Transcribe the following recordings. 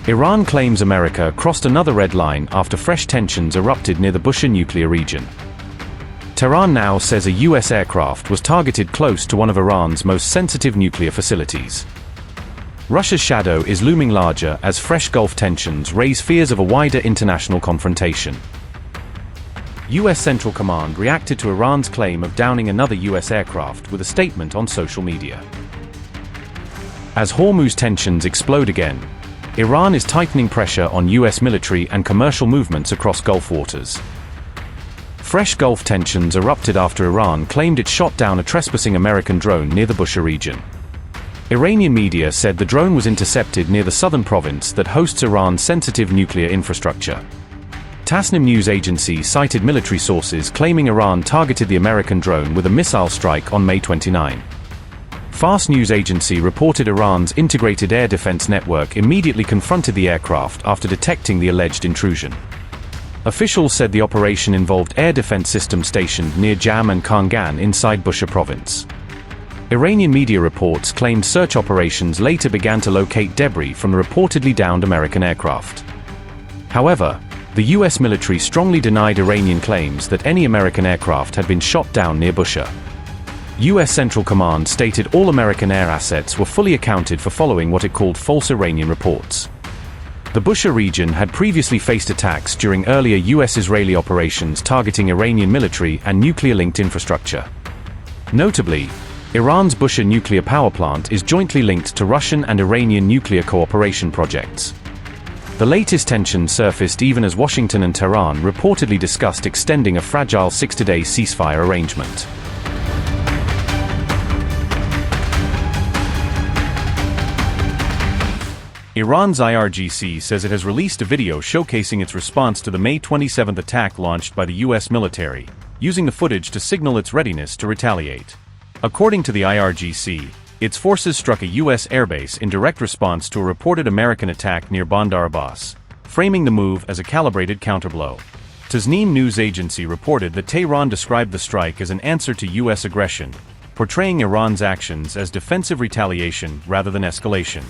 Iran claims America crossed another red line after fresh tensions erupted near the Bushehr nuclear region. Tehran now says a U.S. aircraft was targeted close to one of Iran's most sensitive nuclear facilities. Russia's shadow is looming larger as fresh Gulf tensions raise fears of a wider international confrontation. U.S. Central Command reacted to Iran's claim of downing another U.S. aircraft with a statement on social media. As Hormuz tensions explode again, Iran is tightening pressure on U.S. military and commercial movements across Gulf waters. Fresh Gulf tensions erupted after Iran claimed it shot down a trespassing American drone near the Bushehr region. Iranian media said the drone was intercepted near the southern province that hosts Iran's sensitive nuclear infrastructure. Tasnim news agency cited military sources claiming Iran targeted the American drone with a missile strike on May 29. Fars news agency reported Iran's integrated air defense network immediately confronted the aircraft after detecting the alleged intrusion. Officials said the operation involved air defense systems stationed near Jam and Kangan inside Bushehr province. Iranian media reports claimed search operations later began to locate debris from the reportedly downed American aircraft. However, the U.S. military strongly denied Iranian claims that any American aircraft had been shot down near Bushehr. U.S. Central Command stated all American air assets were fully accounted for following what it called false Iranian reports. The Bushehr region had previously faced attacks during earlier U.S.-Israeli operations targeting Iranian military and nuclear-linked infrastructure. Notably, Iran's Bushehr nuclear power plant is jointly linked to Russian and Iranian nuclear cooperation projects. The latest tension surfaced even as Washington and Tehran reportedly discussed extending a fragile 6-day ceasefire arrangement. Iran's IRGC says it has released a video showcasing its response to the May 27 attack launched by the U.S. military, using the footage to signal its readiness to retaliate. According to the IRGC, its forces struck a U.S. airbase in direct response to a reported American attack near Bandar Abbas, framing the move as a calibrated counterblow. Tasnim news agency reported that Tehran described the strike as an answer to U.S. aggression, portraying Iran's actions as defensive retaliation rather than escalation.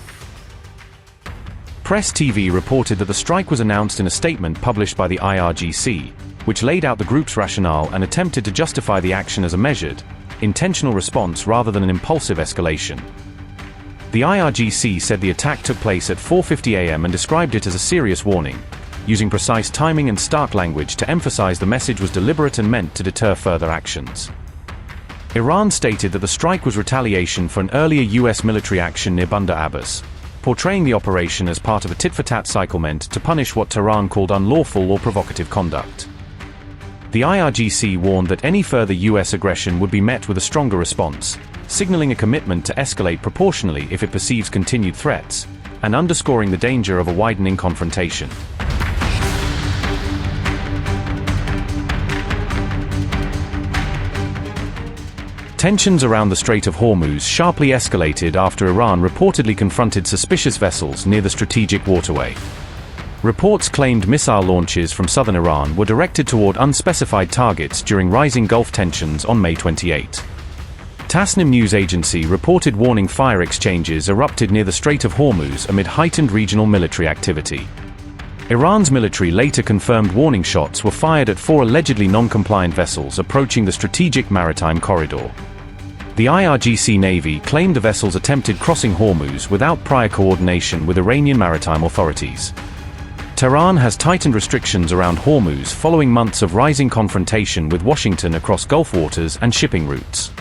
Press TV reported that the strike was announced in a statement published by the IRGC, which laid out the group's rationale and attempted to justify the action as a measured, intentional response rather than an impulsive escalation. The IRGC said the attack took place at 4:50 a.m. and described it as a serious warning, using precise timing and stark language to emphasize the message was deliberate and meant to deter further actions. Iran stated that the strike was retaliation for an earlier U.S. military action near Bandar Abbas, portraying the operation as part of a tit-for-tat cycle meant to punish what Tehran called unlawful or provocative conduct. The IRGC warned that any further U.S. aggression would be met with a stronger response, signaling a commitment to escalate proportionally if it perceives continued threats, and underscoring the danger of a widening confrontation. Tensions around the Strait of Hormuz sharply escalated after Iran reportedly confronted suspicious vessels near the strategic waterway. Reports claimed missile launches from southern Iran were directed toward unspecified targets during rising Gulf tensions on May 28. Tasnim news agency reported warning fire exchanges erupted near the Strait of Hormuz amid heightened regional military activity. Iran's military later confirmed warning shots were fired at 4 allegedly non-compliant vessels approaching the strategic maritime corridor. The IRGC Navy claimed the vessels attempted crossing Hormuz without prior coordination with Iranian maritime authorities. Tehran has tightened restrictions around Hormuz following months of rising confrontation with Washington across Gulf waters and shipping routes.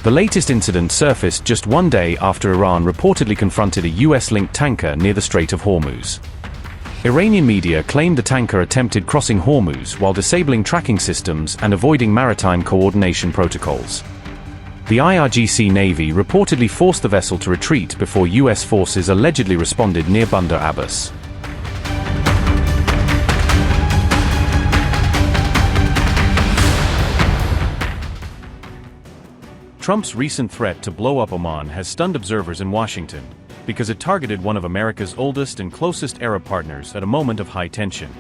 The latest incident surfaced just one day after Iran reportedly confronted a U.S.-linked tanker near the Strait of Hormuz. Iranian media claimed the tanker attempted crossing Hormuz while disabling tracking systems and avoiding maritime coordination protocols. The IRGC Navy reportedly forced the vessel to retreat before U.S. forces allegedly responded near Bandar Abbas. Trump's recent threat to blow up Oman has stunned observers in Washington, because it targeted one of America's oldest and closest Arab partners at a moment of high tension.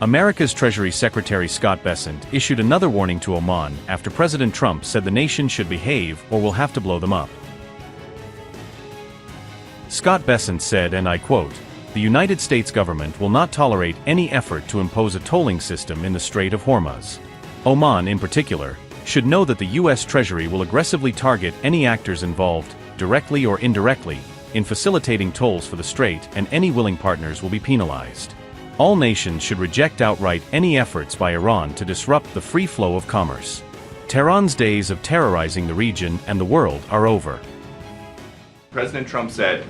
America's Treasury Secretary Scott Bessent issued another warning to Oman after President Trump said the nation should behave or we'll have to blow them up. Scott Bessent said, and I quote, "The United States government will not tolerate any effort to impose a tolling system in the Strait of Hormuz. Oman, in particular, should know that the U.S. Treasury will aggressively target any actors involved, directly or indirectly, in facilitating tolls for the strait, and any willing partners will be penalized. All nations should reject outright any efforts by Iran to disrupt the free flow of commerce. Tehran's days of terrorizing the region and the world are over." President Trump said,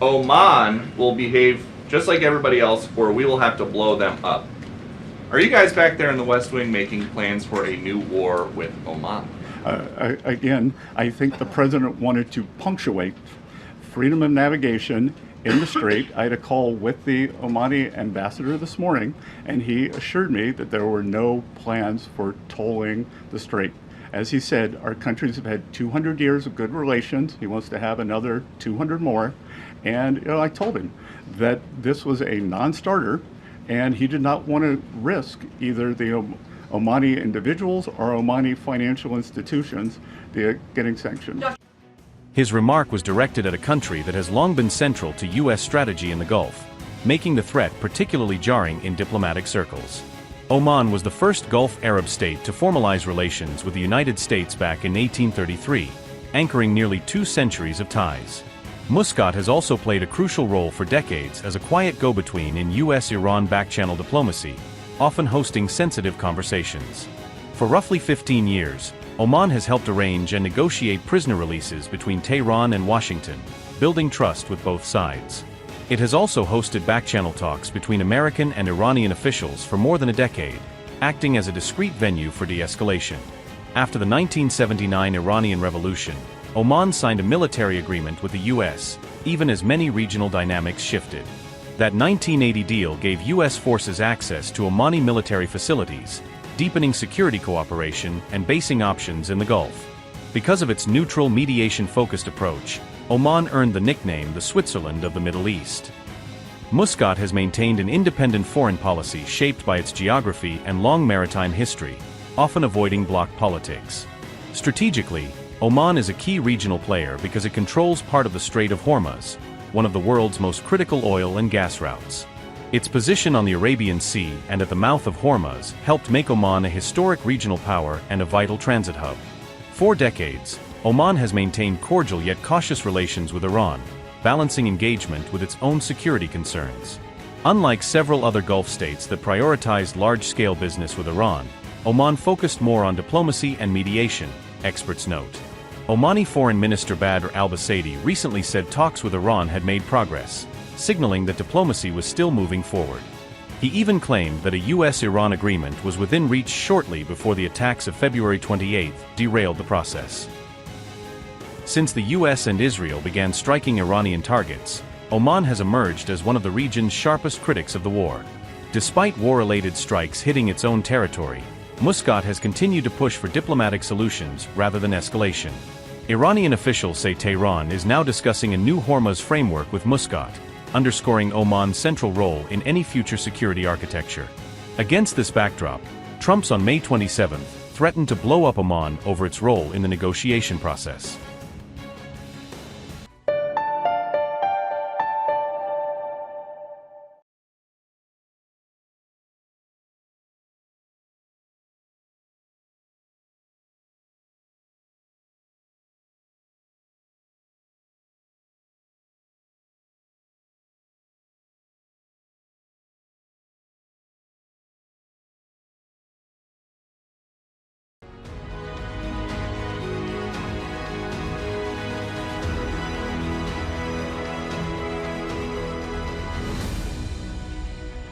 Oman will behave just like everybody else, or we will have to blow them up. Are you guys back there in the West Wing making plans for a new war with Oman? Again, I think the president wanted to punctuate freedom of navigation in the strait. I had a call with the Omani ambassador this morning, and he assured me that there were no plans for tolling the strait. As he said, our countries have had 200 years of good relations. He wants to have another 200 more. And I told him that this was a non-starter, and he did not want to risk either the Omani individuals or Omani financial institutions getting sanctioned. His remark was directed at a country that has long been central to U.S. strategy in the Gulf, making the threat particularly jarring in diplomatic circles. Oman was the first Gulf Arab state to formalize relations with the United States back in 1833, anchoring nearly 2 centuries of ties. Muscat has also played a crucial role for decades as a quiet go-between in U.S.-Iran back-channel diplomacy, often hosting sensitive conversations. For roughly 15 years, Oman has helped arrange and negotiate prisoner releases between Tehran and Washington, building trust with both sides. It has also hosted back-channel talks between American and Iranian officials for more than a decade, acting as a discreet venue for de-escalation. After the 1979 Iranian Revolution, Oman signed a military agreement with the U.S., even as many regional dynamics shifted. That 1980 deal gave U.S. forces access to Omani military facilities, deepening security cooperation and basing options in the Gulf. Because of its neutral, mediation-focused approach, Oman earned the nickname the Switzerland of the Middle East. Muscat has maintained an independent foreign policy shaped by its geography and long maritime history, often avoiding bloc politics. Strategically, Oman is a key regional player because it controls part of the Strait of Hormuz, one of the world's most critical oil and gas routes. Its position on the Arabian Sea and at the mouth of Hormuz helped make Oman a historic regional power and a vital transit hub. For decades, Oman has maintained cordial yet cautious relations with Iran, balancing engagement with its own security concerns. Unlike several other Gulf states that prioritized large-scale business with Iran, Oman focused more on diplomacy and mediation, experts note. Omani Foreign Minister Badr al-Busaidi recently said talks with Iran had made progress, signaling that diplomacy was still moving forward. He even claimed that a U.S.-Iran agreement was within reach shortly before the attacks of February 28 derailed the process. Since the U.S. and Israel began striking Iranian targets, Oman has emerged as one of the region's sharpest critics of the war. Despite war-related strikes hitting its own territory, Muscat has continued to push for diplomatic solutions rather than escalation. Iranian officials say Tehran is now discussing a new Hormuz framework with Muscat, underscoring Oman's central role in any future security architecture. Against this backdrop, Trump's on May 27 threatened to blow up Oman over its role in the negotiation process.